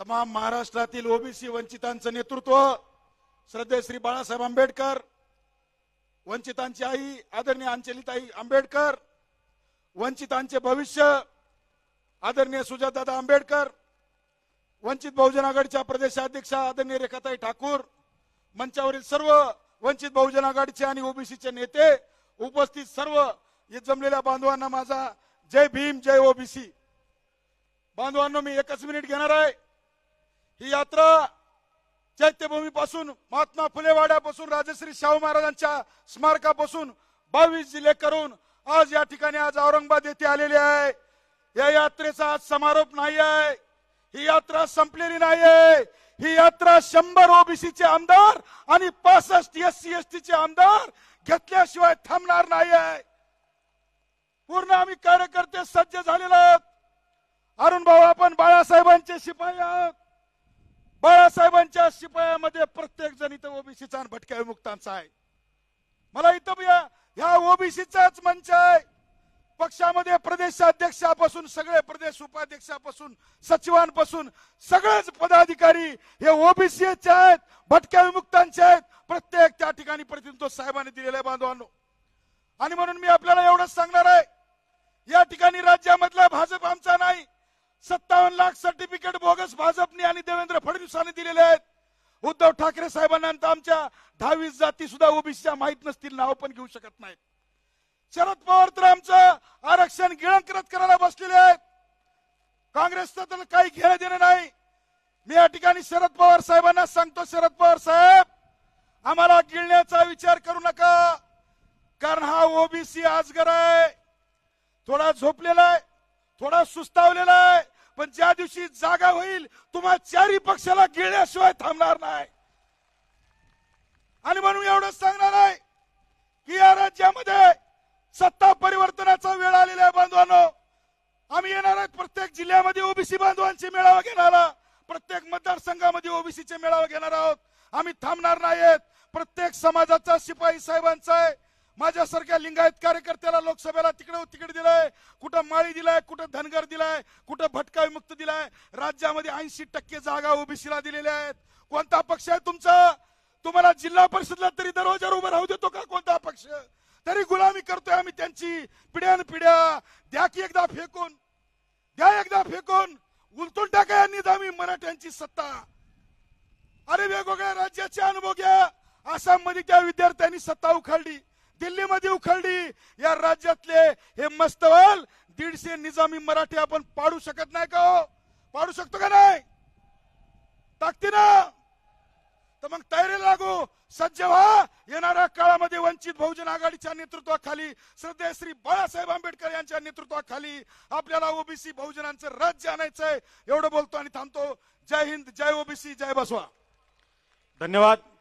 तमाम महाराष्ट्रातील ओबीसी वंचितांचं नेतृत्व श्रद्धेय श्री बाळासाहेब आंबेडकर, वंचितांची आई आदरणीय अंजलीताई आंबेडकर, वंचितांचे भविष्य आदरणीय सुजातादा आंबेडकर, वंचित बहुजन आघाडीच्या प्रदेशाध्यक्षा आदरणीय रेखाताई ठाकूर, मंचावरील सर्व वंचित बहुजन आघाडीचे आणि ओबीसीचे नेते, उपस्थित सर्व जमलेल्या बांधवांना माझा जय भीम, जय ओबीसी. बांधवांनो, मी एकच मिनिट घेणार आहे. ही यात्रा चैत्यभूमीपासून, महात्मा फुले वाड्यापासून, राजश्री शाहू महाराजांच्या स्मारकापासून 22 जिल्हे करून आज या ठिकाणी आज औरंगाबाद येथे आलेली आहे. या यात्रेचा आज समारोप नाही आहे. ही यात्रा संपलेली नाही आहे. ही यात्रा 100 ओबीसीचे आमदार आणि 65 SC ST चे आमदार घेतल्याशिवाय थांबणार नाही आहे. पूर्ण आम्ही कार्यकर्ते सज्ज झालेलो आहोत. अरुण भाऊ, आपण बाळासाहेबांचे शिपाई आहोत. बाळासाहेबांच्या शिपायामध्ये प्रत्येक जण इथं ओबीसीचा आणि भटक्या विमुक्तांचा आहे. मला इथं ह्या ओबीसीचाच मंच आहे. पक्षामध्ये प्रदेशाध्यक्षापासून सगळे प्रदेश उपाध्यक्षापासून सचिवांपासून सगळेच पदाधिकारी हे ओबीसीचे आहेत, भटक्या विमुक्तांचे आहेत. प्रत्येक त्या ठिकाणी प्रतिनिधित्व साहेबांनी दिलेलं आहे बांधवांनो. आणि म्हणून मी आपल्याला एवढंच सांगणार आहे, या ठिकाणी राज्यामधला भाजप आमचा नाही. 57 लाख सर्टिफिकेट बोगस भाजपने आणि देवेंद्र फडणवीसांनी दिलेले आहेत. उद्धव ठाकरे साहेबांना आमच्या 28 जाती सुद्धा ओबीसीच्या माहित नसतील, नाव पण घेऊ शकत नाहीत. शरद पवार तर आमचं आरक्षण गिळंकृत करायला बसलेले आहेत. काँग्रेसचं तर काही घेणं देणं नाही. मी या ठिकाणी शरद पवार साहेबांना सांगतो, शरद पवार साहेब, आम्हाला गिळण्याचा विचार करू नका. कारण हा ओबीसी आजगर आहे, थोडा झोपलेला आहे, थोडा सुस्तावलेला आहे. पण ज्या दिवशी जागा होईल, तुम्हा चारही पक्षाला गिळल्याशिवाय थांबणार नाही. आणि म्हणून एवढंच सांगणार आहे की या राज्यामध्ये सत्ता परिवर्तनाचा वेळ आलेला आहे बांधवांनो. आम्ही येणार आहोत, प्रत्येक जिल्ह्यामध्ये ओबीसी बांधवांचे मेळावा घेणार आहोत, प्रत्येक मतदारसंघामध्ये ओबीसीचे मेळावा घेणार आहोत. आम्ही थांबणार नाहीत. प्रत्येक समाजाचा शिपाई साहेबांचा आहे. माझ्यासारख्या लिंगायत कार्यकर्त्याला लोकसभेला तिकडे दिलाय, कुठं माळी दिलाय, कुठं धनगर दिलाय, कुठं भटका विमुक्त दिलाय. राज्यामध्ये 80% जागा ओबीसीला दिलेल्या आहेत. कोणता पक्ष आहे तुमचा? तुम्हाला जिल्हा परिषदला तरी दरवाजावर उभं राहू देतो का कोणता पक्ष? तरी गुलामी करतोय आम्ही त्यांची पिढ्यानपिढ्या. द्या की एकदा फेकून, द्या एकदा फेकून, उलटून टाका यांनी आम्ही मराठ्यांची सत्ता. अरे वेगवेगळ्या राज्याचे अनुभव घ्या. आसाममध्ये त्या विद्यार्थ्यांनी सत्ता उखाडली, दिल्लीमध्ये उखाडली. या राज्यातले हे मस्तवाल 150 निजामी मराठी आपण पाडू शकत नाही का? हो, पाडू शकतो का नाही? ताकदीनं. तर मग तयारी लागू, सज्ज व्हा. येणाऱ्या काळामध्ये वंचित बहुजन आघाडीच्या नेतृत्वाखाली, श्रद्धेय श्री बाळासाहेब आंबेडकर यांच्या नेतृत्वाखाली आपल्याला ओबीसी बहुजनांचं राज्य आणायचंय. एवढं बोलतो आणि थांबतो. जय हिंद, जय ओबीसी, जय बसवा. धन्यवाद.